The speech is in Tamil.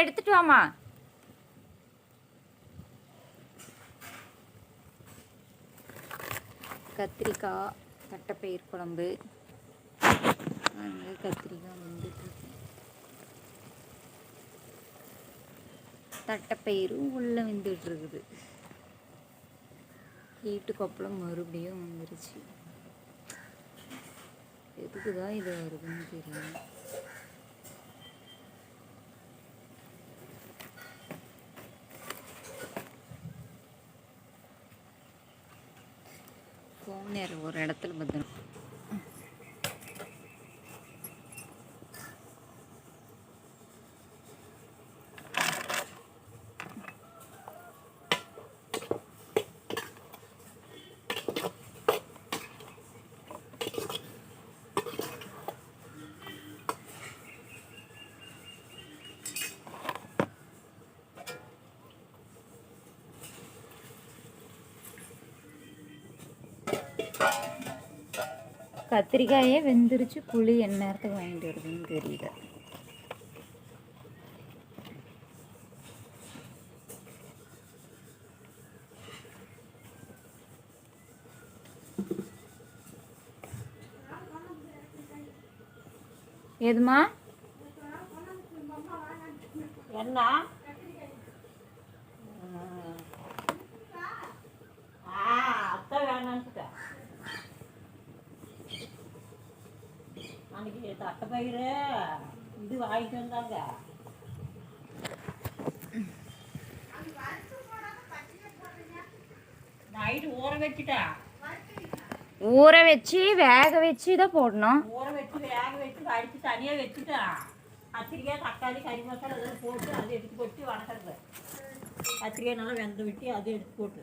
எடுத்துட்டு வாமா. கத்திரிக்காய் தட்டைப்பயிர் குழம்பு. கத்திரிக்காய் வந்துட்டு தட்டைப்பயிரும் உள்ளே வெந்துட்டு இருக்குது. ஹீட்டுக்கு அப்புறம் மறுபடியும் வந்துருச்சு. எதுக்குதான் இது வருதுன்னு தெரியும். போனேர் ஒரு இடத்துல பத்திரம். கத்திரிக்காயே வெந்துருச்சு. புளி என்ன நேரத்துக்கு வாங்கிட்டு வருதுன்னு தெரியல. எதுமா என்ன அத்தை வேணான்னுட்டா. அன்னைக்கு தட்டைப்பயிறு இது வாங்கிட்டு வந்தாங்க. நைட்டு ஊற வச்சுட்டா. ஊற வச்சு வேக வச்சு தான் போடணும். ஊற வச்சு வேக வச்சு வடித்து தனியாக வச்சுட்டா. கத்திரிக்காய் தக்காளி கறி மசாலா அதெல்லாம் போட்டு அதை எடுத்து போட்டு வணக்கிறது. கத்திரிக்காய் நல்லா வெந்து விட்டு அதை எடுத்து போட்டு